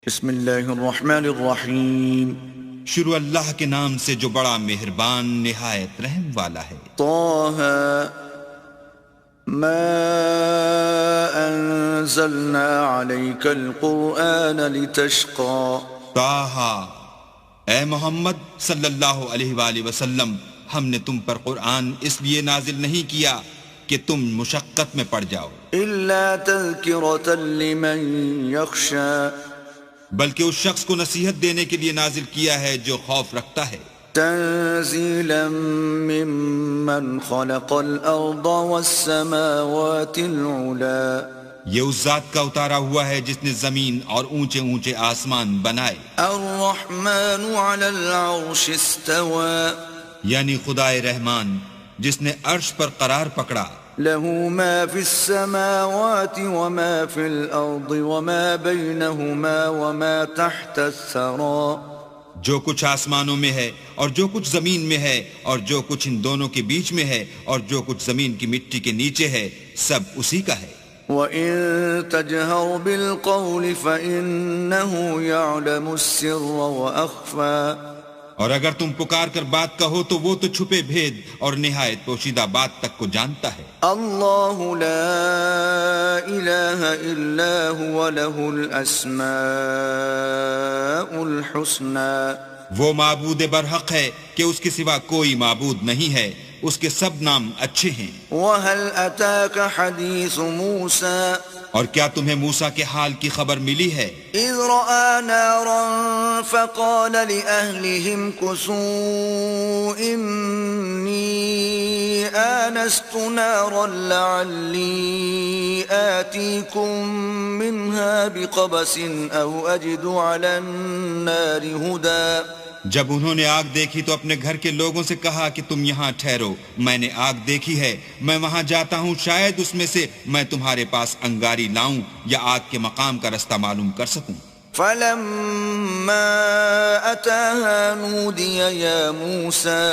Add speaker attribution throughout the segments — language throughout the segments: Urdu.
Speaker 1: بسم اللہ الرحمن الرحیم
Speaker 2: شروع اللہ کے نام سے جو بڑا مہربان نہایت رحم والا ہے۔
Speaker 1: طه ما انزلنا عليك القرآن لتشقى
Speaker 2: طٰہٰ، اے محمد صلی اللہ علیہ وآلہ وسلم، ہم نے تم پر قرآن اس لیے نازل نہیں کیا کہ تم مشقت میں پڑ جاؤ،
Speaker 1: الا تذکرة لمن يخشى
Speaker 2: بلکہ اس شخص کو نصیحت دینے کے لیے نازل کیا ہے جو خوف رکھتا ہے۔
Speaker 1: تنزیلا ممن خلق الارض والسماوات العلا،
Speaker 2: یہ اس ذات کا اتارا ہوا ہے جس نے زمین اور اونچے اونچے آسمان بنائے۔
Speaker 1: الرحمن على العرش استوى،
Speaker 2: یعنی خدائے رحمان جس نے عرش پر قرار پکڑا۔
Speaker 1: له ما في السماوات وما في الأرض وما بينهما وما تحت الثرى،
Speaker 2: جو کچھ آسمانوں میں ہے اور جو کچھ زمین میں ہے اور جو کچھ ان دونوں کے بیچ میں ہے اور جو کچھ زمین کی مٹی کے نیچے ہے، سب اسی کا ہے۔
Speaker 1: وَإِن تَجْهَرْ بِالْقَوْلِ فَإِنَّهُ يَعْلَمُ السِّرَّ وَأَخْفَى،
Speaker 2: اور اگر تم پکار کر بات کہو تو وہ تو چھپے بھید اور نہایت پوشیدہ بات تک کو جانتا ہے۔
Speaker 1: اللہ لا الہ الا هو له الاسماء الحسنى،
Speaker 2: وہ معبود برحق ہے کہ اس کے سوا کوئی معبود نہیں ہے، اس کے سب نام اچھے ہیں۔
Speaker 1: وَهَلْ أَتَاكَ حَدِيثُ مُوسَى،
Speaker 2: اور کیا تمہیں موسیٰ کے حال کی خبر ملی ہے؟
Speaker 1: اذ رأى نارا فقال لأهلهم كثوا إني آنست نارا لعلي آتيكم منها بقبس أو أجد على النار هدى،
Speaker 2: جب انہوں نے آگ دیکھی تو اپنے گھر کے لوگوں سے کہا کہ تم یہاں ٹھہرو، میں نے آگ دیکھی ہے، میں وہاں جاتا ہوں، شاید اس میں سے میں تمہارے پاس انگاری لاؤں یا آگ کے مقام کا رستہ معلوم کر سکوں۔
Speaker 1: فلما أتاها نودي يا موسى،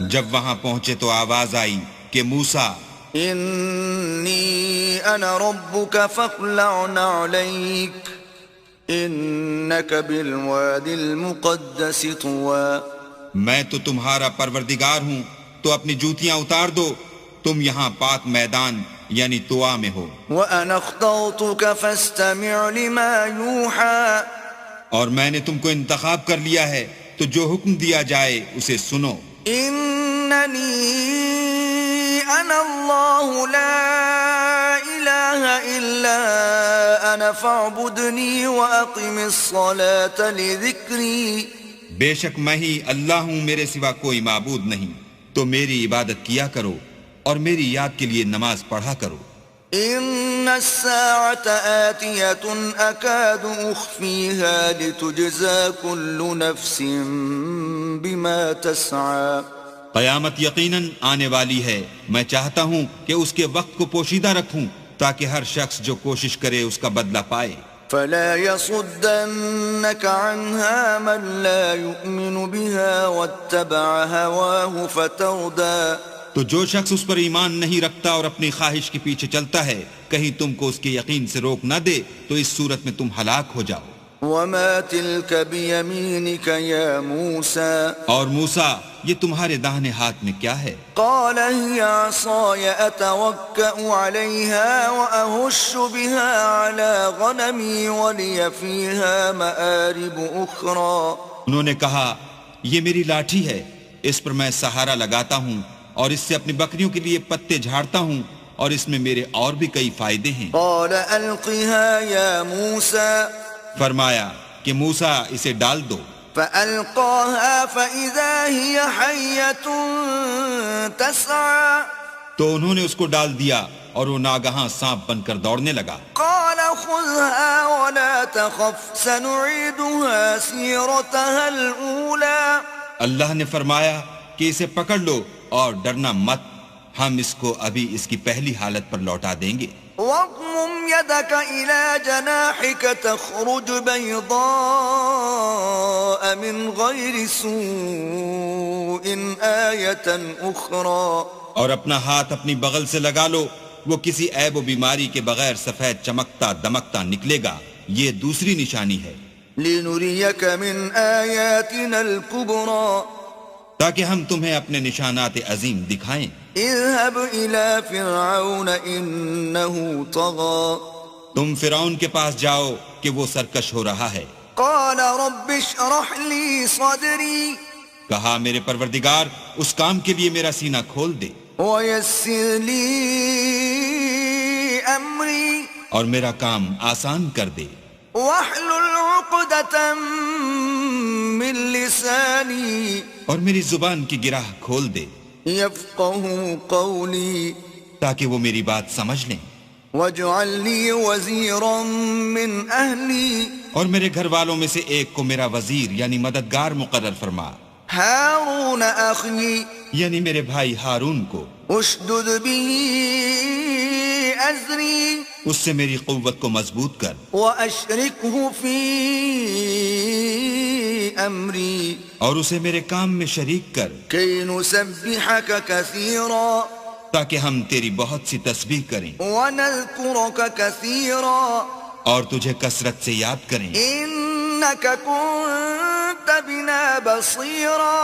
Speaker 2: جب وہاں پہنچے تو آواز آئی کہ موسیٰ،
Speaker 1: إني أنا ربك فاخلع نعليك إنك بالوادي المقدس طوى،
Speaker 2: میں تو تمہارا پروردگار ہوں، تو اپنی جوتیاں اتار دو، تم یہاں پاک میدان یعنی طوا میں ہو۔
Speaker 1: وأنا اخترتك فاستمع لما يوحى،
Speaker 2: اور میں نے تم کو انتخاب کر لیا ہے، تو جو حکم دیا جائے اسے سنو۔
Speaker 1: إنني أنا الله لا إله إلا أنا فاعبدني وأقم الصلاة لذكري،
Speaker 2: بے شک میں ہی اللہ ہوں، میرے سوا کوئی معبود نہیں، تو میری عبادت کیا کرو اور میری یاد کے لیے نماز پڑھا کرو۔
Speaker 1: إن الساعة آتية أكاد أخفيها لتجزى كل نفس بما تسعى،
Speaker 2: قیامت یقیناً آنے والی ہے، میں چاہتا ہوں کہ اس کے وقت کو پوشیدہ رکھوں تاکہ ہر شخص جو کوشش کرے اس کا بدلہ پائے۔
Speaker 1: فلا يصدنك عنها من لا يؤمن بها واتبع هواه فتردى،
Speaker 2: تو جو شخص اس پر ایمان نہیں رکھتا اور اپنی خواہش کے پیچھے چلتا ہے، کہیں تم کو اس کے یقین سے روک نہ دے تو اس صورت میں تم ہلاک ہو جاؤ۔
Speaker 1: وما تلك بيمينك يا موسى،
Speaker 2: اور موسیٰ یہ تمہارے داہنے ہاتھ میں کیا ہے؟
Speaker 1: قال هي عصاي أتوكأ عليها وأهش بها على غنمي ولي فيها مآرب أخرى،
Speaker 2: انہوں نے کہا یہ میری لاٹھی ہے، اس پر میں سہارا لگاتا ہوں اور اس سے اپنی بکریوں کے لیے پتے جھاڑتا ہوں اور اس میں میرے اور بھی کئی فائدے ہیں۔
Speaker 1: قال ألقها يا موسى،
Speaker 2: فرمایا کہ موسیٰ اسے ڈال دو۔
Speaker 1: فألقاها فإذا هي حية تسعى،
Speaker 2: تو انہوں نے اس کو ڈال دیا اور وہ ناگہاں سانپ بن کر دوڑنے لگا۔
Speaker 1: قال خذها ولا تخف سنعيدها سيرتها الأولى،
Speaker 2: اللہ نے فرمایا کہ اسے پکڑ لو اور ڈرنا مت، ہم اس کو ابھی اس کی پہلی حالت پر لوٹا دیں گے۔
Speaker 1: واضمم يدك إلى جناحك تخرج بيضاء من غير سوء آية أخرى،
Speaker 2: اور اپنا ہاتھ اپنی بغل سے لگا لو، وہ کسی عیب و بیماری کے بغیر سفید چمکتا دمکتا نکلے گا، یہ دوسری نشانی ہے۔
Speaker 1: لنريك من آياتنا الكبرى
Speaker 2: تاکہ ہم تمہیں اپنے نشانات عظیم دکھائیں.
Speaker 1: اذهب إلى فرعون إنه طغى
Speaker 2: تم فرعون کے پاس جاؤ کہ وہ سرکش ہو رہا ہے.
Speaker 1: قال رب اشرح لي صدري
Speaker 2: کہا میرے پروردگار اس کام کے لیے میرا سینہ کھول دے
Speaker 1: ويسر لي أمري
Speaker 2: اور میرا کام آسان کر دے.
Speaker 1: واحلل عقدة من لساني
Speaker 2: اور میری زبان کی گرہ کھول دے
Speaker 1: يفقه قولي
Speaker 2: تاکہ وہ میری بات سمجھ لیں.
Speaker 1: واجعل لي وزيرا من أهلي
Speaker 2: اور میرے گھر والوں میں سے ایک کو میرا وزیر یعنی مددگار مقرر فرما.
Speaker 1: هارون أخي
Speaker 2: یعنی میرے بھائی ہارون کو.
Speaker 1: اشدد به أزري
Speaker 2: اس سے میری قوت کو مضبوط کر.
Speaker 1: وأشركه في أمري
Speaker 2: اور اسے میرے کام میں شریک کر
Speaker 1: كي نسبحك كثيرا
Speaker 2: تاکہ ہم تیری بہت سی تسبیح کریں
Speaker 1: ونذكرك كثيرا
Speaker 2: اور تجھے کثرت سے یاد کریں.
Speaker 1: إنك كنت بنا بصيرا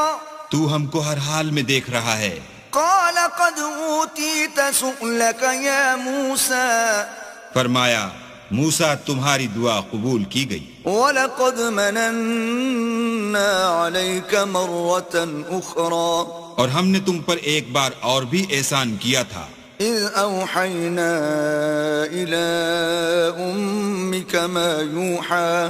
Speaker 2: تو ہم کو ہر حال میں دیکھ رہا ہے.
Speaker 1: قال قد أوتيت سؤلك يا موسى
Speaker 2: فرمایا موسیٰ تمہاری دعا قبول کی گئی.
Speaker 1: وَلَقَدْ مَنَنَّا عَلَيْكَ مَرَّةً أُخْرَى
Speaker 2: اور ہم نے تم پر ایک بار اور بھی احسان کیا تھا.
Speaker 1: إِذْ أَوْحَيْنَا إِلَىٰ أُمِّكَ مَا يُوحَىٰ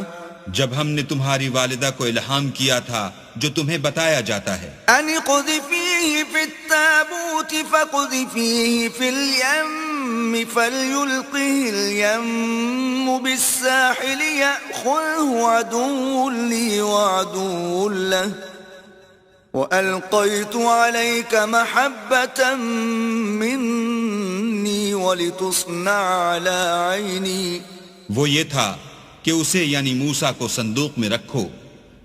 Speaker 2: جب ہم نے تمہاری والدہ کو الہام کیا تھا جو تمہیں بتایا جاتا ہے.
Speaker 1: أَنِ اقْذِفِيهِ فِي التَّابُوتِ فَاقْذِفِيهِ فِي الْيَمِّ فَلْيُلْقِهِ الْيَمُّ بِالسَّاحِلِ يَأْخُذْهُ عَدُوٌّ لِّي وَعَدُوٌّ لَّهُ وَأَلْقَيْتُ عَلَيْكَ مَحَبَّةً مِّنِّي وَلِتُصْنَعَ عَلَىٰ عَيْنِي.
Speaker 2: وہ یہ تھا کہ اسے یعنی موسیٰ کو صندوق میں رکھو،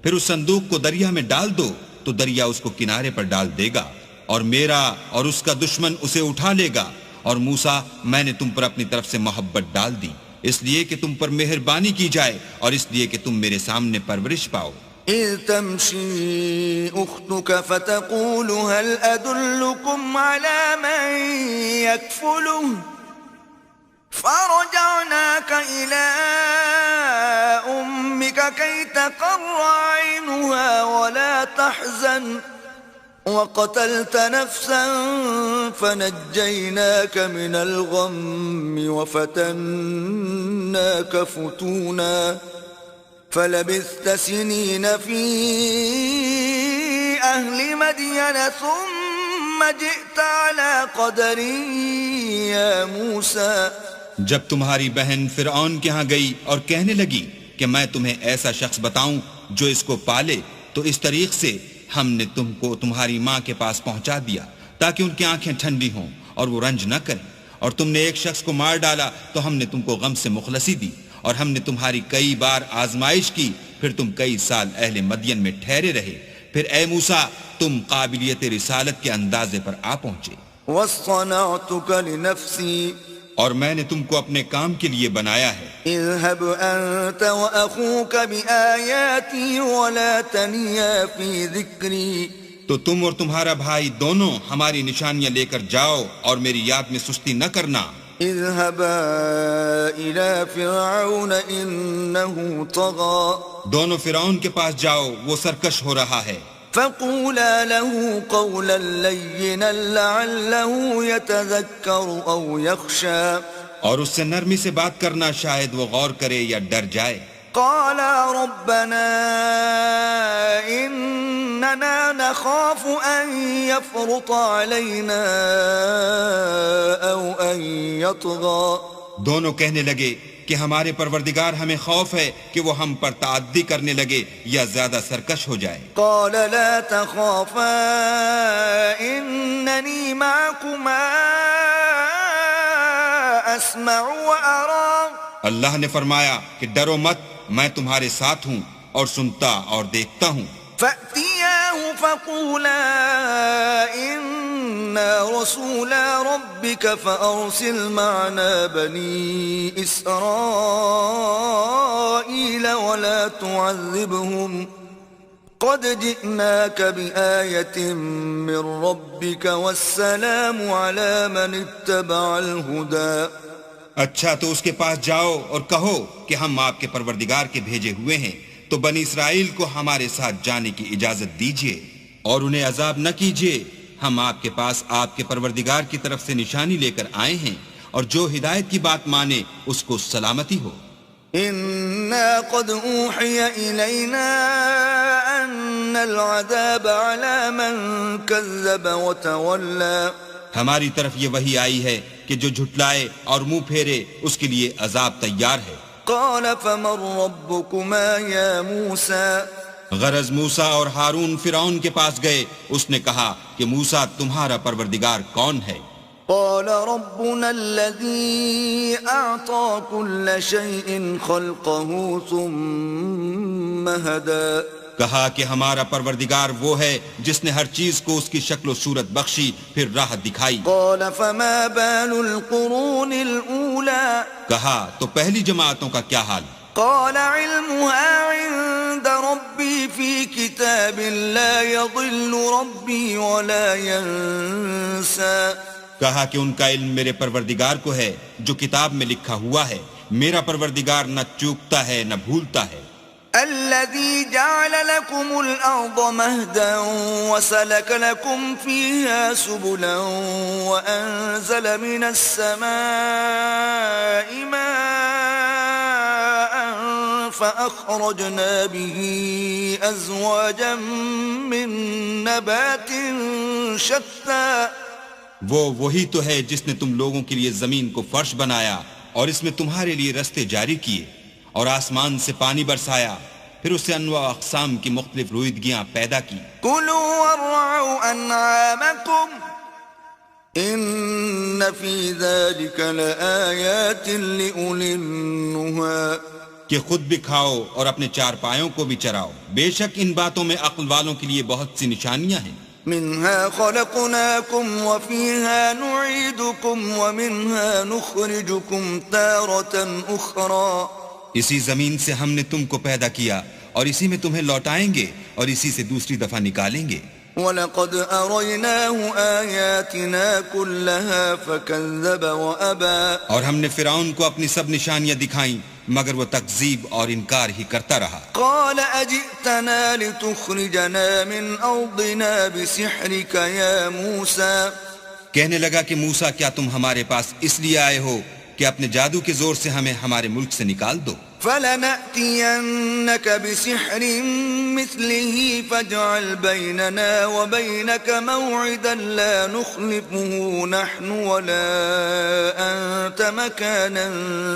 Speaker 2: پھر اس صندوق کو دریا میں ڈال دو تو دریا اس کو کنارے پر ڈال دے گا اور میرا اور اس کا دشمن اسے اٹھا لے گا. اور موسیٰ میں نے تم پر اپنی طرف سے محبت ڈال دی اس لیے کہ تم پر مہربانی کی جائے اور اس لیے کہ تم میرے سامنے پرورش پاؤ.
Speaker 1: إذ تمشي أختك فتقول هل أدلكم على من يكفله فرجعناك إلى أمك كي تقر عينها ولا تحزن وقتلت نفسا فنجيناك من الغم وفتناك فتونا فلبثت سنين في أهل مدين ثم جئت على قدر يا موسى.
Speaker 2: جب تمہاری بہن فرعون کے ہاں گئی اور کہنے لگی کہ میں تمہیں ایسا شخص بتاؤں جو اس کو پالے تو اس طریق سے ہم نے تم کو تمہاری ماں کے پاس پہنچا دیا تاکہ ان کی آنکھیں ٹھنڈی ہوں اور وہ رنج نہ کریں. اور تم نے ایک شخص کو مار ڈالا تو ہم نے تم کو غم سے مخلصی دی اور ہم نے تمہاری کئی بار آزمائش کی پھر تم کئی سال اہل مدین میں ٹھہرے رہے. پھر اے موسیٰ تم قابلیت رسالت کے اندازے پر آ پہنچے.
Speaker 1: واصطنعتك لنفسي
Speaker 2: اور میں نے تم کو اپنے کام کے لیے بنایا ہے.
Speaker 1: اذهب أنت وأخوك بآياتي ولا تنيا في ذكري.
Speaker 2: تو تم اور تمہارا بھائی دونوں ہماری نشانیاں لے کر جاؤ اور میری یاد میں سستی نہ کرنا.
Speaker 1: اذهبا إلى فرعون إنه طغى.
Speaker 2: دونوں فرعون کے پاس جاؤ وہ سرکش ہو رہا ہے.
Speaker 1: فقولا له قولا لينا لعله يتذكر أو يخشى.
Speaker 2: اور اس سے نرمی سے بات کرنا شاید وہ غور کرے یا ڈر جائے.
Speaker 1: قالا ربنا إننا نخاف أن يفرط علينا أو أن يطغى.
Speaker 2: دونوں کہنے لگے کہ ہمارے پروردگار ہمیں خوف ہے کہ وہ ہم پر تعدی کرنے لگے یا زیادہ سرکش ہو جائے.
Speaker 1: قال لا تخافا إنني معكما أسمع وأرى.
Speaker 2: اللہ نے فرمایا کہ ڈرو مت، میں تمہارے ساتھ ہوں اور سنتا اور دیکھتا ہوں.
Speaker 1: فأتياه فقولا إنا رسولا ربك فأرسل معنا بني إسرائيل ولا تعذبهم قد جئناك بآية من ربك والسلام على من اتبع الهدى.
Speaker 2: اچھا تو اس کے پاس جاؤ اور کہو کہ ہم آپ کے پروردگار کے بھیجے ہوئے ہیں، تو بنی اسرائیل کو ہمارے ساتھ جانے کی اجازت دیجیے اور انہیں عذاب نہ کیجیے. ہم آپ کے پاس آپ کے پروردگار کی طرف سے نشانی لے کر آئے ہیں، اور جو ہدایت کی بات مانے اس کو سلامتی ہو.
Speaker 1: إنا قد أوحي إلينا أن العذاب على من كذب وتولى.
Speaker 2: ہماری طرف یہ وحی آئی ہے کہ جو جھٹلائے اور منہ پھیرے اس کے لیے عذاب تیار ہے.
Speaker 1: قال فمن ربكما يا موسى.
Speaker 2: غرض موسیٰ اور ہارون فرعون کے پاس گئے. اس نے کہا کہ موسیٰ تمہارا پروردگار کون ہے؟
Speaker 1: قال ربنا الذي أعطى كل شيء خلقه ثم هدى.
Speaker 2: کہا کہ ہمارا پروردگار وہ ہے جس نے ہر چیز کو اس کی شکل و صورت بخشی پھر راہ دکھائی.
Speaker 1: قال فما بال القرون الأولى.
Speaker 2: کہا تو پہلی جماعتوں کا کیا حال؟
Speaker 1: قال علمها عند ربي في كتاب لا يضل ربي ولا ينسى.
Speaker 2: کہا کہ ان کا علم میرے پروردگار کو ہے جو کتاب میں لکھا ہوا ہے. میرا پروردگار نہ چوکتا ہے نہ بھولتا ہے.
Speaker 1: الذي جعل لكم الأرض مهدا وسلك لكم فيها سبلا وأنزل من السماء ماء فأخرجنا به أزواجا من نبات شتى.
Speaker 2: وہی تو ہے جس نے تم لوگوں کے لیے زمین کو فرش بنایا اور اس میں تمہارے لیے رستے جاری کیے اور آسمان سے پانی برسایا، پھر اس سے انواع اقسام کی مختلف رویدگیاں پیدا کی.
Speaker 1: كلوا وارعوا أنعامكم إن في ذلك لآيات لأولي النهى.
Speaker 2: کہ خود بھی کھاؤ اور اپنے چارپایوں کو بھی چراؤ، بے شک ان باتوں میں عقل والوں کے لیے بہت سی نشانیاں ہیں.
Speaker 1: منها خلقناكم وفيها نعيدكم ومنها نخرجكم تارة أخرى.
Speaker 2: اسی زمین سے ہم نے تم کو پیدا کیا اور اسی میں تمہیں لوٹائیں گے اور اسی سے دوسری دفعہ نکالیں گے.
Speaker 1: وَلَقَدْ أَرَيْنَاهُ آيَاتِنَا كُلَّهَا فَكَذَّبَ وَأَبَى.
Speaker 2: اور ہم نے فرعون کو اپنی سب نشانیاں دکھائیں مگر وہ تکذیب اور انکار ہی کرتا رہا.
Speaker 1: قَالَ أَجِئْتَنَا لِتُخْرِجَنَا مِنْ أَرْضِنَا بِسِحْرِكَ يَا مُوسَى.
Speaker 2: کہنے لگا کہ موسیٰ کیا تم ہمارے پاس اس لیے آئے ہو کہ اپنے جادو کے زور سے ہمیں ہمارے ملک سے نکال دو؟
Speaker 1: فَلَنَأْتِيَنَّكَ بِسِحْرٍ مِثْلِهِ فَاجْعَلْ بَيْنَنَا وَبَيْنَكَ مَوْعِدًا لَا نُخْلِفُهُ نَحْنُ وَلَا أَنْتَ مَكَانًا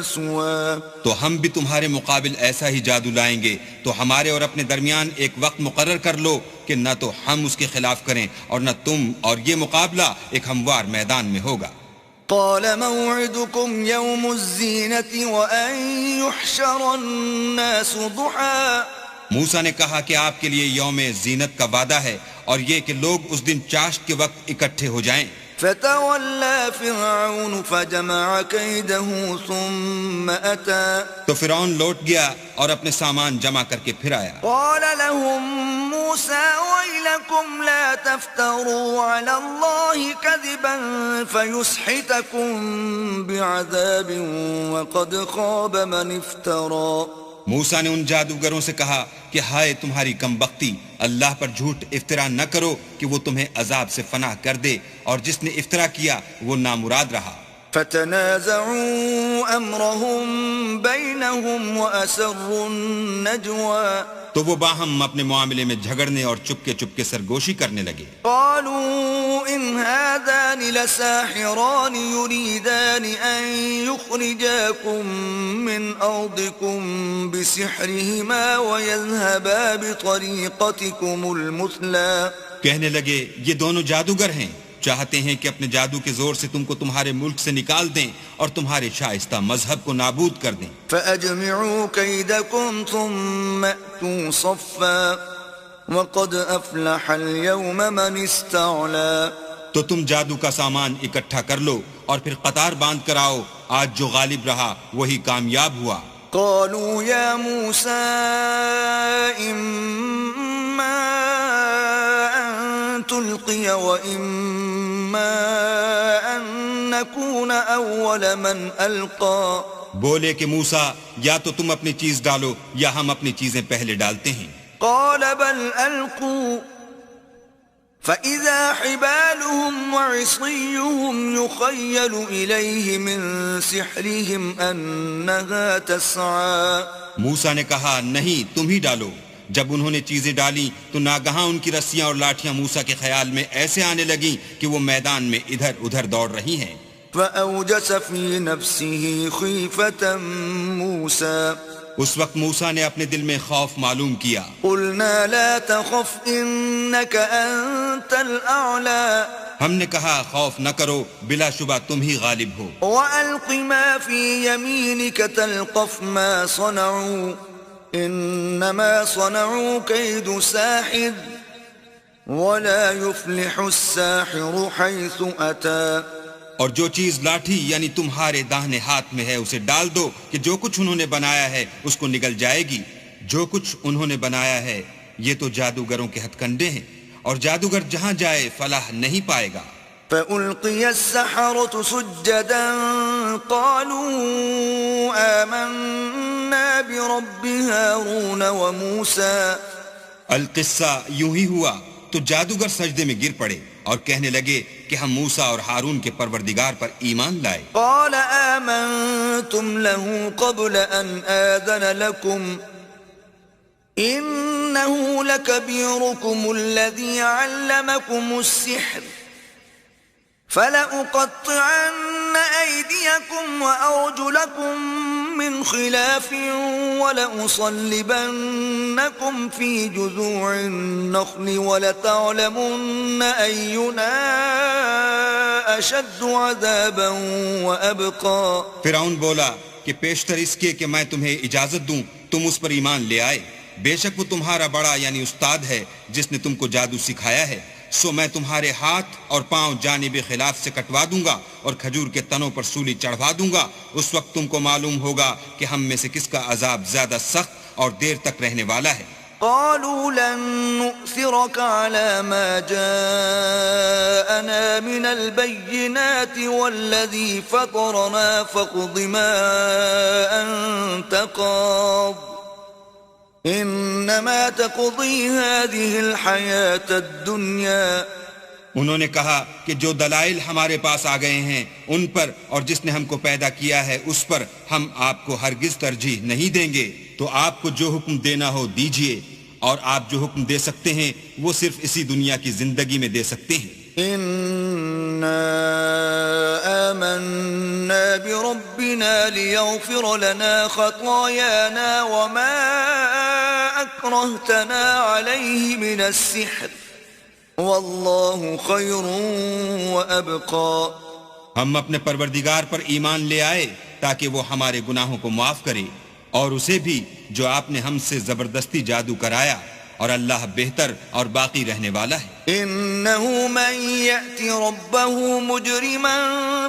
Speaker 1: سُوًى.
Speaker 2: تو ہم بھی تمہارے مقابل ایسا ہی جادو لائیں گے، تو ہمارے اور اپنے درمیان ایک وقت مقرر کر لو کہ نہ تو ہم اس کے خلاف کریں اور نہ تم، اور یہ مقابلہ ایک ہموار میدان میں ہوگا.
Speaker 1: قال موعدكم يوم الزينة وأن يحشر الناس ضحى.
Speaker 2: موسیٰ نے کہا کہ آپ کے لیے یوم زینت کا وعدہ ہے اور یہ کہ لوگ اس دن چاشت کے وقت اکٹھے ہو جائیں.
Speaker 1: فتولى فرعون فجمع كيده ثم أتى.
Speaker 2: تو فرعون لوٹ گیا اور اپنے سامان جمع کر کے پھر آیا.
Speaker 1: قال لهم موسى ويلكم لا تفتروا على الله كذبا فيسحتكم بعذاب وقد خاب من افترى.
Speaker 2: موسیٰ نے ان جادوگروں سے کہا کہ ہائے تمہاری کم بختی، اللہ پر جھوٹ افطرا نہ کرو کہ وہ تمہیں عذاب سے فنا کر دے، اور جس نے افطرا کیا وہ نامراد رہا.
Speaker 1: فتنازعوا امرهم بينهم واسروا النجوى.
Speaker 2: تو وہ باہم اپنے معاملے میں جھگڑنے اور چپکے چپکے سرگوشی کرنے لگے.
Speaker 1: قالوا ان هذان لساحران يريدان ان يخرجاكم من ارضكم بسحرهما ويذهبا بطريقتكم المثلى.
Speaker 2: کہنے لگے یہ دونوں جادوگر ہیں، چاہتے ہیں کہ اپنے جادو کے زور سے تم کو تمہارے ملک سے نکال دیں اور تمہارے شائستہ مذہب کو نابود کر دیں.
Speaker 1: فَأَجْمِعُوا كَيْدَكُمْ ثُمَّ أْتُوا صَفًّا. وقد أفلح اليوم من استعلى.
Speaker 2: تو تم جادو کا سامان اکٹھا کر لو اور پھر قطار باندھ کر آؤ، آج جو غالب رہا وہی کامیاب ہوا۔
Speaker 1: قالوا يا موسى إما أن تلقي وإما أن نكون أول من ألقى.
Speaker 2: بولے کہ موسیٰ یا تو تم اپنی چیز ڈالو یا ہم اپنی چیزیں پہلے ڈالتے ہیں۔
Speaker 1: قال بل ألقوا فإذا حبالهم وعصيهم يخيل إليه من سحرهم أنها تسعى.
Speaker 2: موسیٰ نے کہا نہیں تم ہی ڈالو۔ جب انہوں نے چیزیں ڈالی تو ناگہاں ان کی رسیاں اور لاٹھیاں موسیٰ کے خیال میں ایسے آنے لگیں کہ وہ میدان میں ادھر ادھر دوڑ رہی ہیں۔
Speaker 1: فأوجس في نفسه خيفة موسى.
Speaker 2: اس وقت موسیٰ نے اپنے دل میں خوف معلوم کیا۔
Speaker 1: قلنا لا تخف إنك أنت الأعلى.
Speaker 2: ہم نے کہا خوف نہ کرو، بلا شبہ تم ہی غالب ہو۔
Speaker 1: وألق ما في يمينك تلقف ما صنعوا إنما صنعوا كيد ساحر ولا يفلح الساحر حيث أتى.
Speaker 2: اور جو چیز لاٹھی یعنی تمہارے داہنے ہاتھ میں ہے اسے ڈال دو کہ جو کچھ انہوں نے بنایا ہے اس کو نگل جائے گی۔ جو کچھ انہوں نے بنایا ہے یہ تو جادوگروں کے ہتھ کنڈے ہیں، اور جادوگر جہاں جائے فلاح نہیں پائے گا۔
Speaker 1: فألقي السحرة سجدا قالوا آمنا برب هارون وموسى.
Speaker 2: القصہ یوں ہی ہوا تو جادوگر سجدے میں گر پڑے اور کہنے لگے کہ ہم موسیٰ اور ہارون کے پروردگار پر ایمان لائے۔
Speaker 1: قال آمنتم له قبل أن آذن لكم إنه لكبيركم الذي علمكم السحر فلأقطعن أيديكم وأرجلكم من خلاف ولأصلبنكم في جذوع النخل ولتعلمن أينا أشد عذابا وأبقى.
Speaker 2: فرعون بولا کہ پیشتر اس کے کہ میں تمہیں اجازت دوں تم اس پر ایمان لے آئے، بے شک وہ تمہارا بڑا یعنی استاد ہے جس نے تم کو جادو سکھایا ہے، سو میں تمہارے ہاتھ اور پاؤں جانب خلاف سے کٹوا دوں گا اور کھجور کے تنوں پر سولی چڑھوا دوں گا۔ اس وقت تم کو معلوم ہوگا کہ ہم میں سے کس کا عذاب زیادہ سخت اور دیر تک رہنے والا ہے۔
Speaker 1: قالوا لن نؤثرك على ما جاءنا من البينات والذي فطرنا فاقض ما أنت قاض انما تقضي هذه الحياة الدنيا.
Speaker 2: انہوں نے کہا کہ جو دلائل ہمارے پاس آ گئے ہیں ان پر اور جس نے ہم کو پیدا کیا ہے اس پر ہم آپ کو ہرگز ترجیح نہیں دیں گے، تو آپ کو جو حکم دینا ہو دیجئے، اور آپ جو حکم دے سکتے ہیں وہ صرف اسی دنیا کی زندگی میں دے سکتے ہیں۔
Speaker 1: إنا آمنا بربنا ليغفر لنا خطايانا وما أكرهتنا عليه من السحر والله خير وأبقى.
Speaker 2: ہم اپنے پروردگار پر ایمان لے آئے تاکہ وہ ہمارے گناہوں کو معاف کرے، اور اسے بھی جو آپ نے ہم سے زبردستی جادو کرایا، اور اللہ بہتر اور باقی رہنے والا ہے۔
Speaker 1: إنه من يأتي ربه مجرما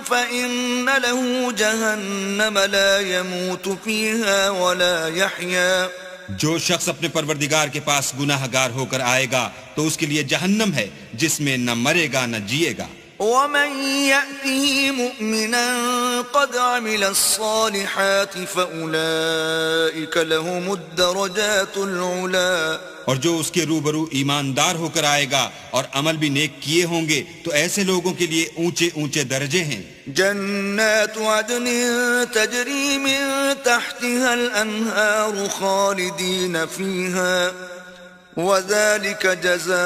Speaker 1: فإن له جهنم لا يموت فيها ولا يحيا.
Speaker 2: جو شخص اپنے پروردگار کے پاس گناہ گار ہو کر آئے گا تو اس کے لیے جہنم ہے جس میں نہ مرے گا نہ جیے گا۔
Speaker 1: ومن يأته مؤمنا قد عمل الصالحات فأولئك لهم الدرجات العلا.
Speaker 2: اور جو اس کے روبرو ایماندار ہو کر آئے گا اور عمل بھی نیک کیے ہوں گے تو ایسے لوگوں کے لیے اونچے اونچے درجے ہیں۔
Speaker 1: جنات عدن تجری من تحتها الانہار خالدین فیہا وذلك جزاء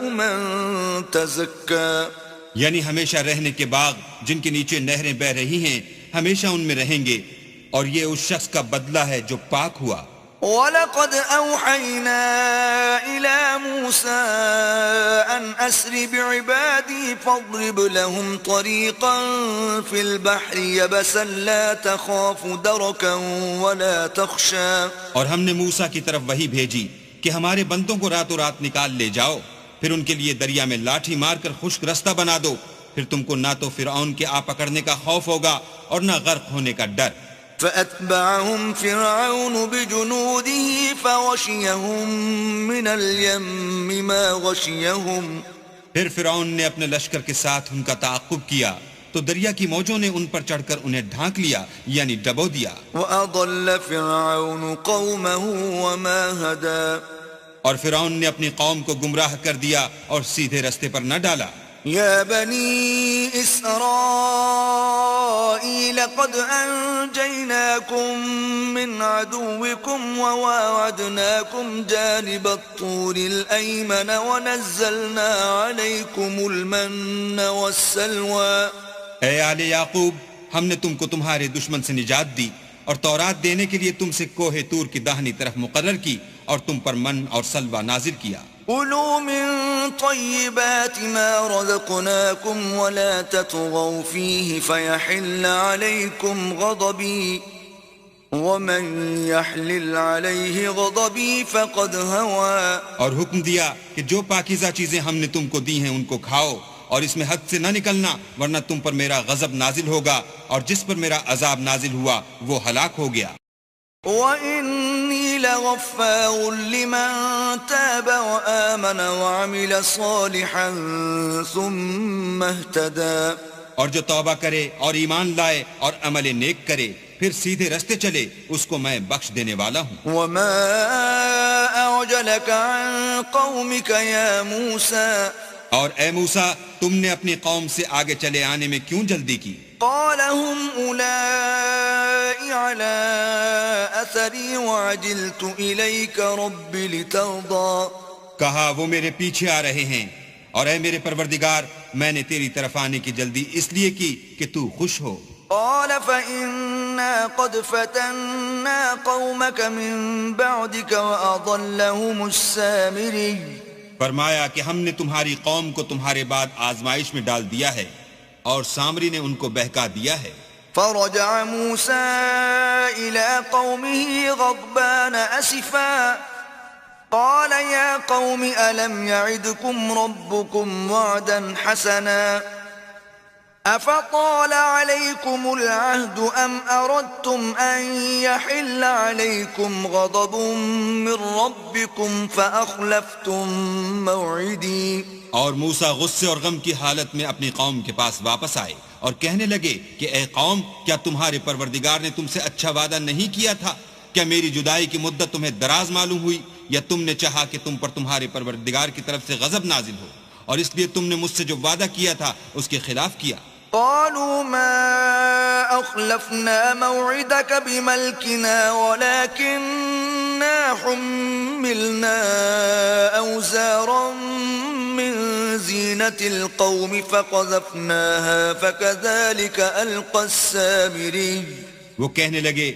Speaker 1: من تزکا.
Speaker 2: یعنی ہمیشہ رہنے کے باغ جن کے نیچے نہریں بہ رہی ہیں، ہمیشہ ان میں رہیں گے، اور یہ اس شخص کا بدلہ ہے جو پاک ہوا۔
Speaker 1: وَلَقَدْ أَوْحَيْنَا إِلَى مُوسَىٰ أَنْ أَسْرِ بِعِبَادِي فَاضْرِبْ لَهُمْ طَرِيقًا فِي الْبَحْرِ يَبَسًا لَا تَخَافُ دَرَكًا وَلَا تَخْشَىٰ.
Speaker 2: اور ہم نے موسیٰ کی طرف وحی بھیجی کہ ہمارے بندوں کو راتوں رات نکال لے جاؤ، پھر ان کے لیے دریا میں لاٹھی مار کر خشک رستہ بنا دو، پھر تم کو نہ تو فرعون کے آ پکڑنے کا خوف ہوگا اور نہ غرق ہونے کا ڈر.
Speaker 1: فأتبعهم فرعون بجنوده فغشيهم من اليم ما غشيهم.
Speaker 2: پھر فرعون نے اپنے لشکر کے ساتھ ان کا تعاقب کیا تو دریا کی موجوں نے ان پر چڑھ کر انہیں ڈھانک لیا یعنی ڈبو دیا.
Speaker 1: وأضل فرعون قومه وما هدى.
Speaker 2: اور فرعون نے اپنی قوم کو گمراہ کر دیا اور سیدھے رستے پر نہ ڈالا.
Speaker 1: يا بني إسرائيل قد أنجيناكم من عدوكم وواعدناكم جانب الطور الأيمن ونزلنا عليكم المن والسلوى.
Speaker 2: اے آل یعقوب، ہم نے تم کو تمہارے دشمن سے نجات دی اور تورات دینے کے لیے تم سے کوہ طور کی داہنی طرف مقرر کی اور تم پر من اور سلوہ نازل کیا.
Speaker 1: كلوا من طيبات ما رزقناكم ولا تطغوا فيه فيحل عليكم غضبي ومن يحلل عليه غضبي فقد هوى.
Speaker 2: اور حکم دیا کہ جو پاکیزہ چیزیں ہم نے تم کو دی ہیں ان کو کھاؤ اور اس میں حد سے نہ نکلنا ورنہ تم پر میرا غضب نازل ہوگا اور جس پر میرا عذاب نازل ہوا وہ ہلاک ہو گیا.
Speaker 1: وَإِنِّي لَغَفَّارٌ لِمَن تَابَ وَآمَنَ وَعَمِلَ صَالِحًا ثُمَّ اهْتَدَىٰ.
Speaker 2: اور جو توبہ کرے اور ایمان لائے اور عمل نیک کرے پھر سیدھے رستے چلے اس کو میں بخش دینے والا ہوں.
Speaker 1: وَمَا أَعْجَلَكَ عَن قَوْمِكَ يَا مُوسَىٰ.
Speaker 2: اور اے موسیٰ، تم نے اپنی قوم سے آگے چلے آنے میں کیوں جلدی کی؟
Speaker 1: قَالَ هُمْ أُولَاءِ عَلَىٰ أَثَرِي وَعَجِلْتُ إِلَيْكَ رَبِّ لِتَرْضَىٰ.
Speaker 2: کہا وہ میرے پیچھے آ رہے ہیں اور اے میرے پروردگار میں نے تیری طرف آنے کی جلدی اس لیے کی کہ تو خوش ہو.
Speaker 1: قال فإنا قد فتنا قومك من بعدك وأضلهم السامري.
Speaker 2: فرمایا کہ ہم نے تمہاری قوم کو تمہارے بعد آزمائش میں ڈال دیا ہے اور سامری نے ان کو بہکا دیا ہے.
Speaker 1: فرجع موسى إلى قومه غضبان أسفا قال يا قوم ألم يعدكم ربكم وعدا حسنا أفطال عليكم العهد أم أردتم أن يحل عليكم غضب من ربكم فأخلفتم موعدي.
Speaker 2: اور موسیٰ غصے اور غم کی حالت میں اپنی قوم کے پاس واپس آئے اور کہنے لگے کہ اے قوم، کیا تمہارے پروردگار نے تم سے اچھا وعدہ نہیں کیا تھا؟ کیا میری جدائی کی مدت تمہیں دراز معلوم ہوئی یا تم نے چاہا کہ تم پر تمہارے پروردگار کی طرف سے غضب نازل ہو اور اس لیے تم نے مجھ سے جو وعدہ کیا تھا اس کے خلاف کیا؟
Speaker 1: قالوا ما أخلفنا موعدك بملكنا ولكننا حملنا أوزارا من زينة القوم فقذفناها فكذلك ألقى السامري.
Speaker 2: وہ کہنے لگے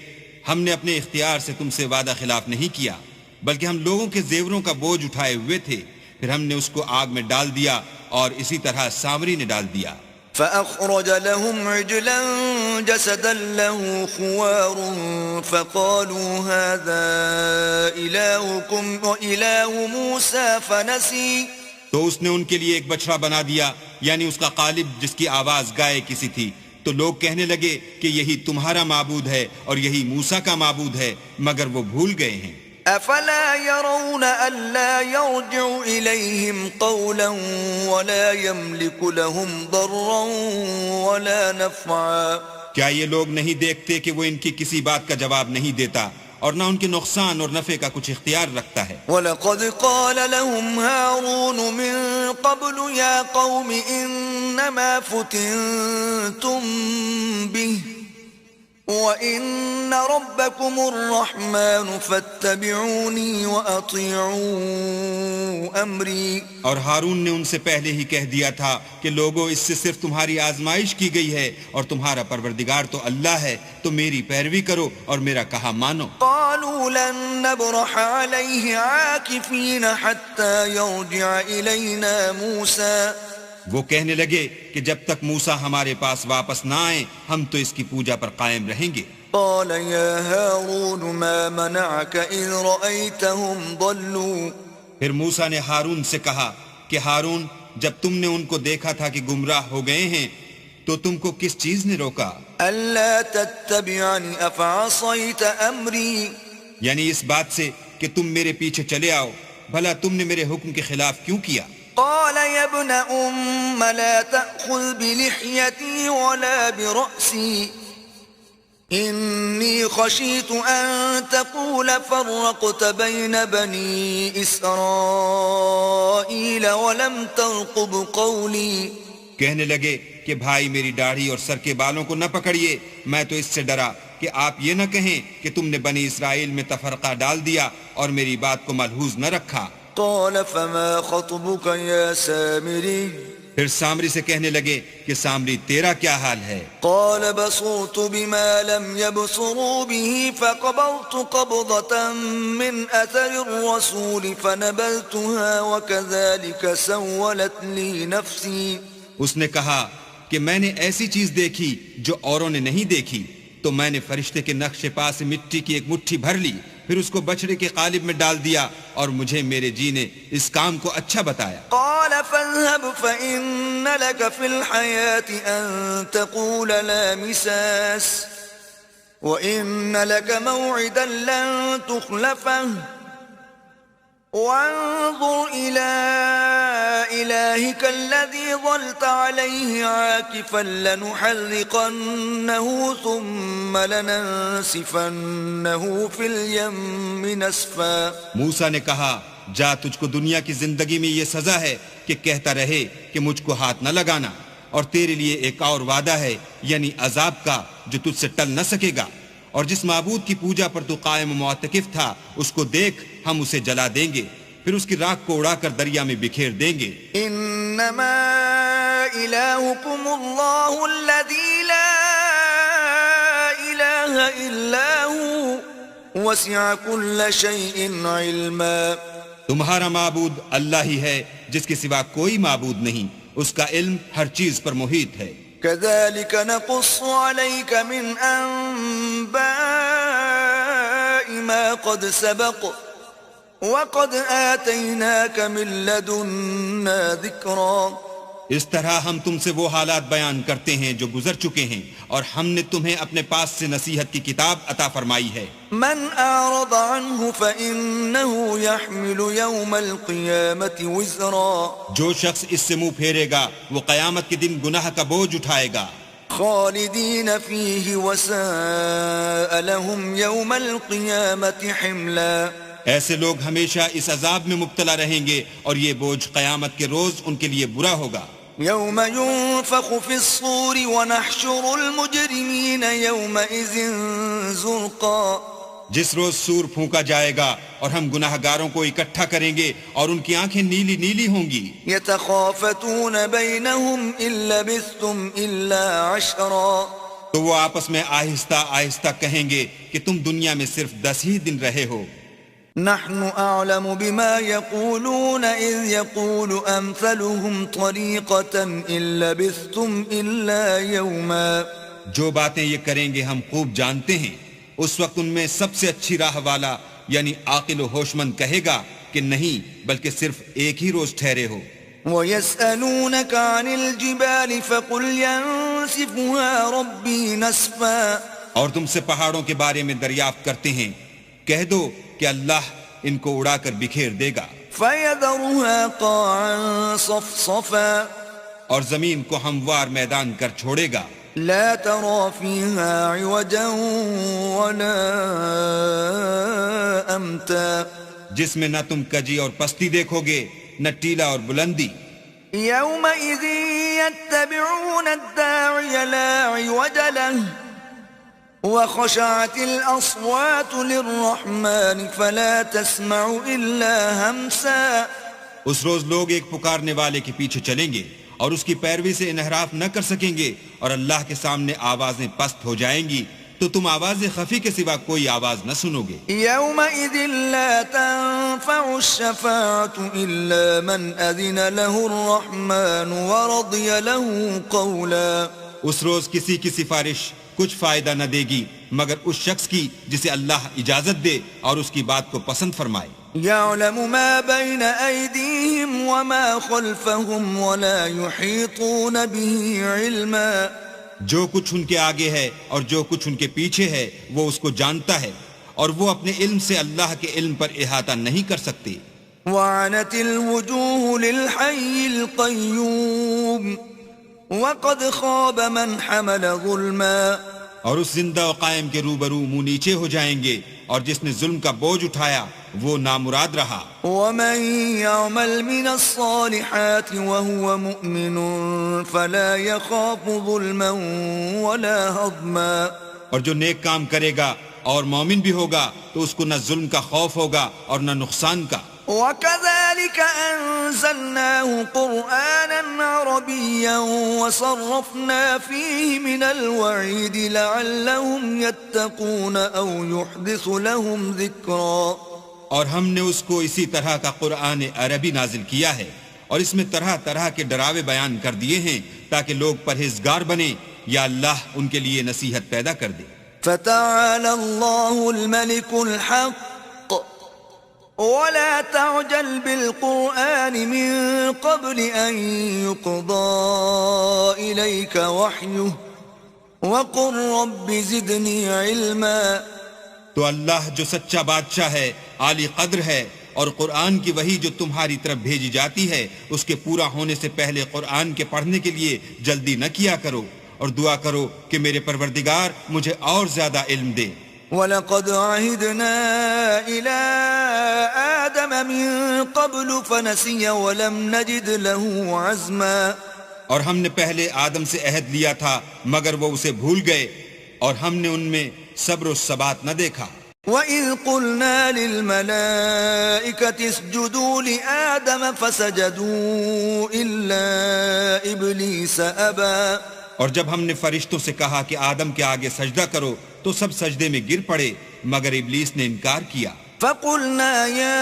Speaker 2: ہم نے اپنے اختیار سے تم سے وعدہ خلاف نہیں کیا بلکہ ہم لوگوں کے زیوروں کا بوجھ اٹھائے ہوئے تھے، پھر ہم نے اس کو آگ میں ڈال دیا اور اسی طرح سامری نے ڈال دیا.
Speaker 1: فأخرج لهم عجلا جسدا له خوار فقالوا هذا إلهكم وإله موسى فنسي.
Speaker 2: تو اس نے ان کے لیے ایک بچڑا بنا دیا یعنی اس کا قالب جس کی آواز گائے کسی تھی. تو لوگ کہنے لگے کہ یہی تمہارا معبود ہے اور یہی موسیٰ کا معبود ہے، مگر وہ بھول گئے ہیں.
Speaker 1: أفلا يرون ألا يرجع إليهم قولا ولا يملك لهم ضرا ولا نفعا.
Speaker 2: کیا یہ لوگ نہیں دیکھتے کہ وہ ان کی کسی بات کا جواب نہیں دیتا اور نہ ان کے نقصان اور نفع کا کچھ اختیار رکھتا ہے؟
Speaker 1: وَلَقَدْ قَالَ لَهُمْ هَارُونُ مِن قَبْلُ يَا قَوْمِ إِنَّمَا فُتِنْتُمْ بِهِ وَإِنَّ رَبَّكُمُ الرَّحْمَنُ فَاتَّبِعُونِي وَأَطِيعُوا أَمْرِي.
Speaker 2: اور ہارون نے ان سے پہلے ہی کہہ دیا تھا کہ لوگوں اس سے صرف تمہاری آزمائش کی گئی ہے اور تمہارا پروردگار تو اللہ ہے، تو میری پیروی کرو اور میرا کہا مانو.
Speaker 1: قالوا قالوا لن نبرح عليه عاكفين حتى يرجع إلينا موسى
Speaker 2: وہ کہنے لگے کہ جب تک موسیٰ ہمارے پاس واپس نہ آئیں ہم تو اس کی پوجا پر قائم رہیں گے.
Speaker 1: قال يا هارون ما منعك إذ رأيتهم ضلوا
Speaker 2: پھر موسیٰ نے ہارون سے کہا کہ ہارون جب تم نے ان کو دیکھا تھا کہ گمراہ ہو گئے ہیں تو تم کو کس چیز نے روکا؟
Speaker 1: ألا تتبعني أفعصيت أمري
Speaker 2: یعنی اس بات سے کہ تم میرے پیچھے چلے آؤ، بھلا تم نے میرے حکم کے خلاف کیوں کیا؟
Speaker 1: قال يا ابن أم لا تأخذ بلحيتي ولا برأسي إني خشيت أن تقول فرقت بين بني إسرائيل ولم ترقب قولي.
Speaker 2: کہنے لگے کہ بھائی میری داڑھی اور سر کے بالوں کو نہ پکڑیے، میں تو اس سے ڈرا کہ آپ یہ نہ کہیں کہ تم نے بنی اسرائیل میں تفرقہ ڈال دیا اور میری بات کو ملحوظ نہ رکھا.
Speaker 1: قال فما خطبك يا سامري
Speaker 2: پھر سامری سے کہنے لگے کہ سامری تیرا کیا حال ہے؟
Speaker 1: قال بصرت بما لم يبصروا به فقبضت قبضة من أثر الرسول فنبذتها وكذلك سولت لي نفسي.
Speaker 2: اس نے کہا کہ میں نے ایسی چیز دیکھی جو اوروں نے نہیں دیکھی تو میں نے فرشتے کے نقش پا سے مٹی کی ایک مٹھی بھر لی، پھر اس کو بچڑے کے قالب میں ڈال دیا اور مجھے میرے جی نے اس کام کو اچھا بتایا.
Speaker 1: قال فاذهب فإن لك في الحياة أن تقول لا مساس وإن لك موعدا لن تخلفه وانظر إلى إلهك الذي ظلت عليه عاكفا لنحرقنه ثم لننسفنه في اليم نسفا.
Speaker 2: موسیٰ نے کہا جا تجھ کو دنیا کی زندگی میں یہ سزا ہے کہ کہتا رہے کہ مجھ کو ہاتھ نہ لگانا، اور تیرے لیے ایک اور وعدہ ہے یعنی عذاب کا جو تجھ سے ٹل نہ سکے گا، اور جس معبود کی پوجا پر تو قائم و معتکف تھا اس کو دیکھ ہم اسے جلا دیں گے، پھر اس کی راکھ کو اڑا کر دریا میں بکھیر دیں گے.
Speaker 1: انما الہکم اللہ الذی لا الہ الا ہوا وسع کل شیء علما.
Speaker 2: تمہارا معبود اللہ ہی ہے جس کے سوا کوئی معبود نہیں، اس کا علم ہر چیز پر محیط ہے.
Speaker 1: كذلك نقص عليك من أنباء ما قد سبق وقد آتيناك من لدنا ذكرا.
Speaker 2: اس طرح ہم تم سے وہ حالات بیان کرتے ہیں جو گزر چکے ہیں، اور ہم نے تمہیں اپنے پاس سے نصیحت کی کتاب عطا فرمائی ہے.
Speaker 1: من أعرض عنه فإنه يحمل يوم القيامة وزرا.
Speaker 2: جو شخص اس سے منہ پھیرے گا وہ قیامت کے دن گناہ کا بوجھ اٹھائے گا.
Speaker 1: خالدين فيه وساء لهم يوم القيامة حملا.
Speaker 2: ایسے لوگ ہمیشہ اس عذاب میں مبتلا رہیں گے اور یہ بوجھ قیامت کے روز ان کے لیے برا ہوگا.
Speaker 1: يوم ينفخ في الصور ونحشر المجرمين يومئذ زرقا.
Speaker 2: جس روز سور پھونکا جائے گا اور ہم گناہ گاروں کو اکٹھا کریں گے اور ان کی آنکھیں نیلی نیلی ہوں گی.
Speaker 1: يتخافتون بينهم إن لبثتم إلا عشرا.
Speaker 2: تو وہ آپس میں آہستہ آہستہ کہیں گے کہ تم دنیا میں صرف 10 ہی دن رہے ہو.
Speaker 1: نحن أعلم بما يقولون إذ يقول أمثلهم طريقة إن لبثتم إلا يوما.
Speaker 2: جو باتیں یہ کریں گے ہم خوب جانتے ہیں. اس وقت ان میں سب سے اچھی راہ والا یعنی عاقل و ہوشمند کہے گا کہ نہیں بلکہ صرف ایک ہی روز ٹھہرے ہو.
Speaker 1: وَيَسْأَلُونَكَ عَنِ الْجِبَالِ فَقُلْ يَنسِفُهَا رَبِّي نَسْفًا.
Speaker 2: اور تم سے پہاڑوں کے بارے میں دریافت کرتے ہیں، کہہ دو کہ اللہ ان کو اڑا کر بکھیر دے گا.
Speaker 1: فَيَذَرُهَا قَاعًا صَفْصَفًا.
Speaker 2: اور زمین کو ہموار میدان کر چھوڑے گا.
Speaker 1: لا ترى فيها عوجا ولا أمتا.
Speaker 2: جس میں نہ تم کجی اور پستی دیکھو گے نہ ٹیلا اور بلندی.
Speaker 1: يومئذ يتبعون الداعي لا عوج له وخشعت الأصوات للرحمن فلا تسمع إلا همسا.
Speaker 2: اس روز لوگ ایک پکارنے والے کے پیچھے چلیں گے اور اس کی پیروی سے انحراف نہ کر سکیں گے، اور اللہ کے سامنے آوازیں پست ہو جائیں گی تو تم آواز خفی کے سوا کوئی آواز نہ سنو گے.
Speaker 1: يومئذ لا تنفع الشفاعة إلا من أذن له الرحمن ورضي له قولا.
Speaker 2: اس روز کسی کی سفارش کچھ فائدہ نہ دے گی مگر اس شخص کی جسے اللہ اجازت دے اور اس کی بات کو پسند فرمائے.
Speaker 1: يعلم ما بين أيديهم وما خلفهم ولا يحيطون به علما.
Speaker 2: جو کچھ ان کے آگے ہے اور جو کچھ ان کے پیچھے ہے وہ اس کو جانتا ہے اور وہ اپنے علم سے اللہ کے علم پر احاطہ نہیں کر سکتے.
Speaker 1: وعنت الوجوه للحي القيوم وقد خاب من حمل ظلما.
Speaker 2: اور اس زندہ و قائم کے روبرو منہ نیچے ہو جائیں گے اور جس نے ظلم کا بوجھ اٹھایا وہ نامراد رہا.
Speaker 1: ومن يعمل من الصالحات وهو مؤمن فلا يخاف ظلما ولا هضما.
Speaker 2: اور جو نیک کام کرے گا اور مومن بھی ہوگا تو اس کو نہ ظلم کا خوف ہوگا اور نہ نقصان کا.
Speaker 1: وكذلك أنزلناه قرآنا عربيا وصرفنا فيه من الوعيد لعلهم يتقون أو يحدث لهم ذكرا.
Speaker 2: اور ہم نے اس کو اسی طرح کا قرآن عربی نازل کیا ہے اور اس میں طرح طرح کے ڈراوے بیان کر دیے ہیں تاکہ لوگ پرہیزگار بنیں یا اللہ ان کے لیے نصیحت پیدا کر دے.
Speaker 1: فتعالى الله الملك الحق ولا تعجل بالقرآن من قبل أن يقضى إليك وحيه وقل رب زدني علما.
Speaker 2: تو اللہ جو سچا بادشاہ ہے، عالی قدر ہے، اور قرآن کی وحی جو تمہاری طرف بھیجی جاتی ہے اس کے پورا ہونے سے پہلے قرآن کے پڑھنے کے لیے جلدی نہ کیا کرو اور دعا کرو کہ میرے پروردگار مجھے اور زیادہ علم دے.
Speaker 1: وَلَقَدْ عَهِدْنَا إِلَىٰ آدَمَ مِن قَبْلُ فَنَسِيَ وَلَمْ نَجِدْ لَهُ عَزْمًا.
Speaker 2: اور ہم نے پہلے آدم سے عہد لیا تھا مگر وہ اسے بھول گئے اور ہم نے ان میں صبر و ثبات نہ دیکھا.
Speaker 1: وَإِذْ قُلْنَا لِلْمَلَائِكَةِ اسْجُدُوا لِآدَمَ فَسَجَدُوا إِلَّا إِبْلِيسَ أَبَىٰ.
Speaker 2: اور جب ہم نے فرشتوں سے کہا کہ آدم کے آگے سجدہ کرو تو سب سجدے میں گر پڑے مگر ابلیس نے انکار کیا.
Speaker 1: فَقُلْنَا يَا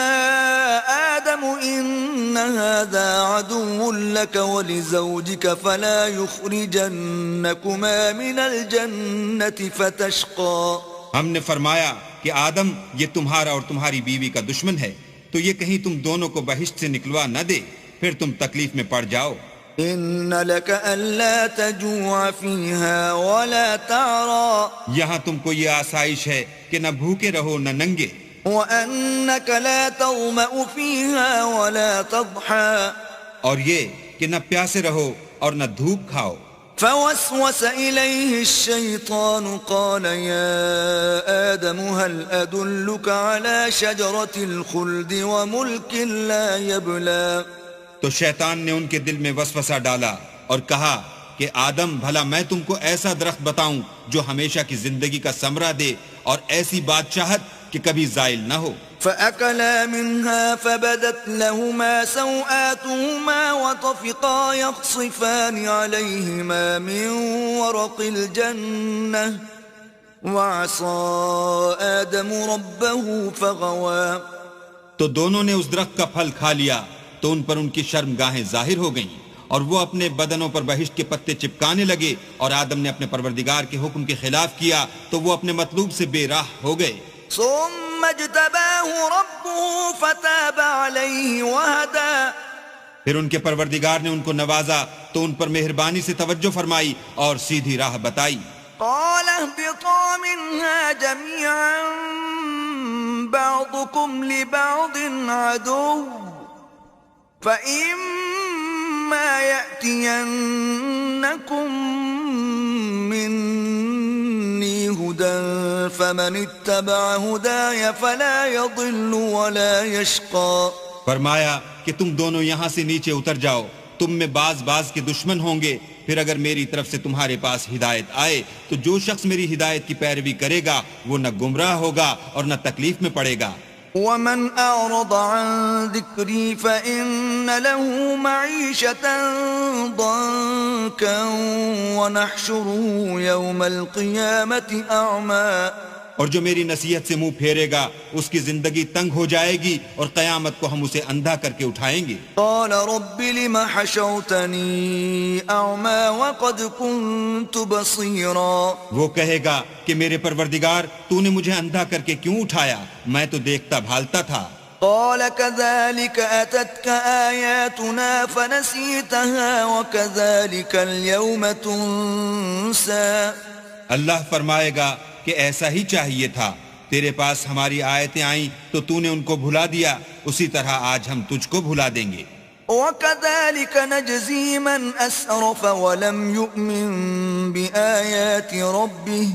Speaker 1: آدَمُ إِنَّ هَذَا عَدُوٌّ لَكَ وَلِزَوْجِكَ فَلَا يُخْرِجَنَّكُمَا مِنَ الْجَنَّةِ فَتَشْقَىٰ.
Speaker 2: ہم نے فرمایا کہ آدم یہ تمہارا اور تمہاری بیوی کا دشمن ہے تو یہ کہیں تم دونوں کو بہشت سے نکلوا نہ دے پھر تم تکلیف میں پڑ جاؤ.
Speaker 1: إِنَّ لَكَ أَلَّا تَجُوعَ فِيهَا وَلَا تَعْرَىٰ.
Speaker 2: یہاں تم کو یہ آسائش ہے کہ نہ بھوکے رہو نہ ننگے.
Speaker 1: وَأَنَّكَ لَا تَظْمَأُ فِيهَا وَلَا تَضْحَىٰ.
Speaker 2: اور یہ کہ نہ پیاسے رہو اور نہ دھوپ کھاؤ.
Speaker 1: فوسوس إليه الشيطان قال يا آدم هل أدلك على شجرة الخلد وملك لا يبلى.
Speaker 2: تو شیطان نے ان کے دل میں وسوسہ ڈالا اور کہا کہ آدم بھلا میں تم کو ایسا درخت بتاؤں جو ہمیشہ کی زندگی کا ثمرہ دے اور ایسی بادشاہت کہ کبھی زائل نہ ہو.
Speaker 1: فأكلا منها فبدت لهما سوآتهما وطفقا يخصفان عليهما من ورق الجنة وعصى آدم ربه فغوى. تو
Speaker 2: دونوں نے اس درخت کا پھل کھا لیا تو ان پر ان کی شرمگاہیں ظاہر ہو گئیں اور وہ اپنے بدنوں پر بہشت کے پتے چپکانے لگے اور آدم نے اپنے پروردگار کے حکم کے خلاف کیا تو وہ اپنے مطلوب سے بے راہ ہو گئے.
Speaker 1: ثم اجتباه ربه فتاب عليه وهدى.
Speaker 2: پھر ان کے پروردگار نے ان کو نوازا تو ان پر مہربانی سے توجہ فرمائی اور سیدھی راہ بتائی.
Speaker 1: قال اهبطا منها جميعا بعضكم لبعض عدو فإما يأتينكم مني هدى فمن اتبع هداي فلا يضل ولا يشقى.
Speaker 2: فرمایا کہ تم دونوں یہاں سے نیچے اتر جاؤ، تم میں بعض کے دشمن ہوں گے، پھر اگر میری طرف سے تمہارے پاس ہدایت آئے تو جو شخص میری ہدایت کی پیروی کرے گا وہ نہ گمراہ ہوگا اور نہ تکلیف میں پڑے گا.
Speaker 1: ومن أعرض عن ذكري فإن له معيشة ضنكا ونحشره يوم القيامة أعمى
Speaker 2: اور جو میری نصیحت سے منہ پھیرے گا اس کی زندگی تنگ ہو جائے گی اور قیامت کو ہم اسے اندھا کر کے اٹھائیں گے.
Speaker 1: قال رب لم حشوتني أعمى وقد كنت بصيرا
Speaker 2: وہ کہے گا کہ میرے پروردگار تو نے مجھے اندھا کر کے کیوں اٹھایا؟ میں تو دیکھتا بھالتا تھا.
Speaker 1: قال كذلك أتتك آياتنا فنسيتها وكذلك اليوم تنسى.
Speaker 2: اللہ فرمائے گا کہ ایسا ہی چاہیے تھا، تیرے پاس ہماری آیتیں آئیں تو نے ان کو بھلا دیا، اسی طرح آج ہم تجھ کو بھلا دیں گے.
Speaker 1: وَكَذَلِكَ نَجْزِي مَنْ أَسْرَفَ وَلَمْ يُؤْمِنْ بِآيَاتِ رَبِّهِ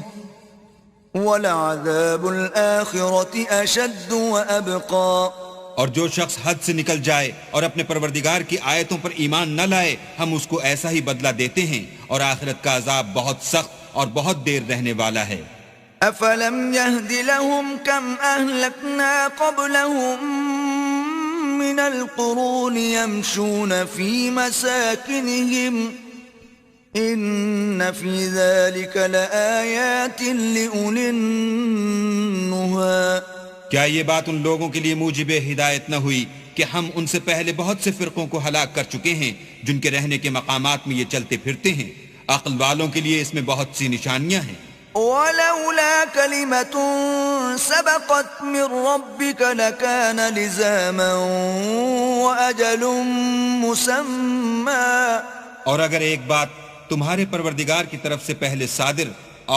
Speaker 1: وَلَعَذَابُ الْآخِرَةِ أَشَدُّ وَأَبْقَى.
Speaker 2: اور جو شخص حد سے نکل جائے اور اپنے پروردگار کی آیتوں پر ایمان نہ لائے، ہم اس کو ایسا ہی بدلہ دیتے ہیں، اور آخرت کا عذاب بہت سخت اور بہت دیر رہنے والا ہے.
Speaker 1: أَفَلَمْ يَهْدِ لَهُمْ كَمْ أَهْلَكْنَا قَبْلَهُمْ مِنَ الْقُرُونِ يَمْشُونَ فِي مَسَاكِنِهِمْ إِنَّ فِي ذَلِكَ لَآيَاتٍ لِأُولِي النُّهَى.
Speaker 2: کیا یہ بات ان لوگوں کے لیے موجب ہدایت نہ ہوئی کہ ہم ان سے پہلے بہت سے فرقوں کو ہلاک کر چکے ہیں جن کے رہنے کے مقامات میں یہ چلتے پھرتے ہیں؟ عقل والوں کے لیے اس میں بہت سی نشانیاں ہیں.
Speaker 1: وَلَوْلَا كَلِمَةٌ سَبَقَتْ مِنْ رَبِّكَ لَكَانَ لِزَامًا وَأَجَلٌ مُّسَمًّى.
Speaker 2: اور اگر ایک بات تمہارے پروردگار کی طرف سے پہلے صادر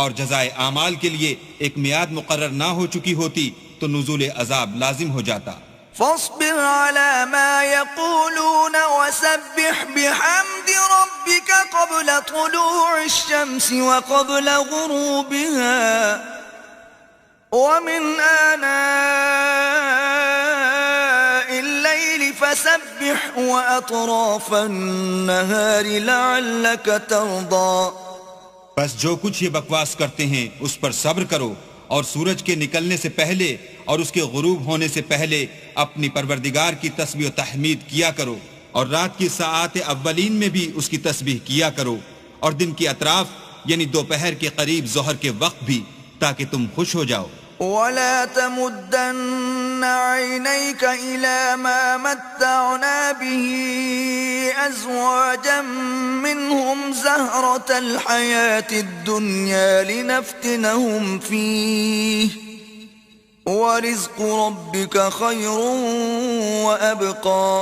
Speaker 2: اور جزائے اعمال کے لیے ایک میعاد مقرر نہ ہو چکی ہوتی تو نزول عذاب لازم ہو جاتا.
Speaker 1: فاصبر على ما يقولون وسبح بحمد ربك قبل طلوع الشمس وقبل غروبها ومن آناء الليل فسبح وأطراف النهار لعلك ترضى.
Speaker 2: بس جو کچھ یہ بکواس کرتے ہیں اس پر صبر کرو، اور سورج کے نکلنے سے پہلے اور اس کے غروب ہونے سے پہلے اپنی پروردگار کی تسبیح و تحمید کیا کرو، اور رات کی ساعات اولین میں بھی اس کی تسبیح کیا کرو، اور دن کی اطراف یعنی دوپہر کے قریب ظہر کے وقت بھی، تاکہ تم خوش ہو جاؤ.
Speaker 1: ولا تمدن عينيك إلى ما متعنا به أزواجا منهم زهرة الحياة الدنيا لنفتنهم فيه ورزق ربك خير وأبقى.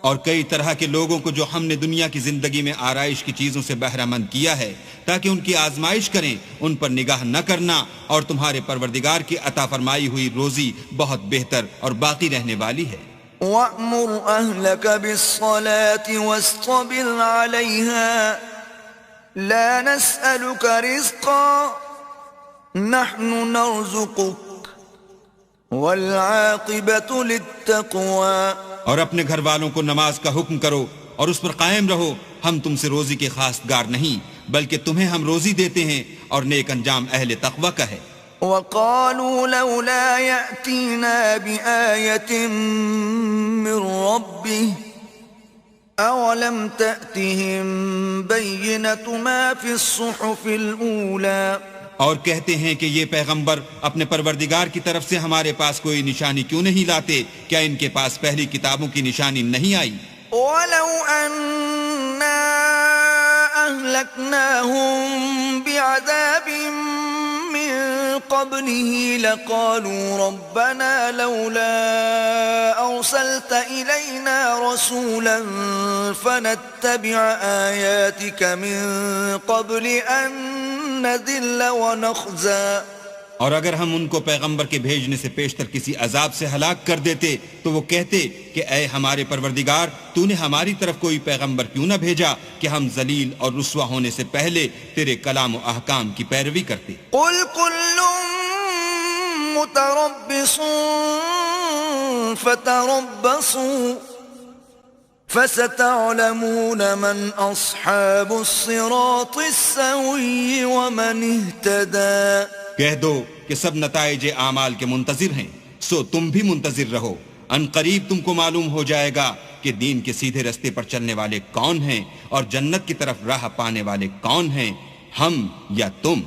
Speaker 2: اور کئی طرح کے لوگوں کو جو ہم نے دنیا کی زندگی میں آرائش کی چیزوں سے بہرہ مند کیا ہے تاکہ ان کی آزمائش کریں، ان پر نگاہ نہ کرنا، اور تمہارے پروردگار کی عطا فرمائی ہوئی روزی بہت بہتر اور باقی رہنے والی ہے.
Speaker 1: وَأْمُرْ أَهْلَكَ بِالصَّلَاةِ وَاسْطَبِرْ عَلَيْهَا لَا نَسْأَلُكَ رِزْقًا نَحْنُ نَرْزُقُكَ وَالْعَاقِبَةُ لِلتَّقْوَى.
Speaker 2: اور اپنے گھر والوں کو نماز کا حکم کرو اور اس پر قائم رہو، ہم تم سے روزی کے خواستگار نہیں بلکہ تمہیں ہم روزی دیتے ہیں، اور نیک انجام اہل تقوی کا ہے.
Speaker 1: وَقَالُوا لَوْلَا يَأْتِينَا بِآيَةٍ مِّن رَّبِّهِ أَوَلَمْ تَأْتِهِم بَيِّنَةُ مَا فِي الصُّحُفِ الْأُولَى.
Speaker 2: اور کہتے ہیں کہ یہ پیغمبر اپنے پروردگار کی طرف سے ہمارے پاس کوئی نشانی کیوں نہیں لاتے؟ کیا ان کے پاس پہلی کتابوں کی نشانی نہیں آئی؟
Speaker 1: وَلَوْ أَنَّا أَهْلَكْنَاهُمْ بِعَذَابٍ مِّن قَبْلِهِ لَقَالُوا رَبَّنَا لَوْلَا أَرْسَلْتَ إِلَيْنَا رَسُولًا فَنَتَّبِعَ آيَاتِكَ مِن قَبْلِ أَن نَّذِلَّ وَنَخْزَىٰ.
Speaker 2: اور اگر ہم ان کو پیغمبر کے بھیجنے سے پیشتر کسی عذاب سے ہلاک کر دیتے تو وہ کہتے کہ اے ہمارے پروردگار، تو نے ہماری طرف کوئی پیغمبر کیوں نہ بھیجا کہ ہم ذلیل اور رسوا ہونے سے پہلے تیرے کلام و احکام کی پیروی کرتے.
Speaker 1: قُلْ كُلٌّ مُتَرَبِّصٌ فَتَرَبَّصُوا فَسَتَعْلَمُونَ مَنْ أَصْحَابُ الصِّرَاطِ السَّوِيِّ وَمَنِ اهْتَدَى.
Speaker 2: کہہ دو کہ سب نتائج اعمال کے منتظر ہیں، سو تم بھی منتظر رہو، ان قریب تم کو معلوم ہو جائے گا کہ دین کے سیدھے رستے پر چلنے والے کون ہیں اور جنت کی طرف راہ پانے والے کون ہیں، ہم یا تم۔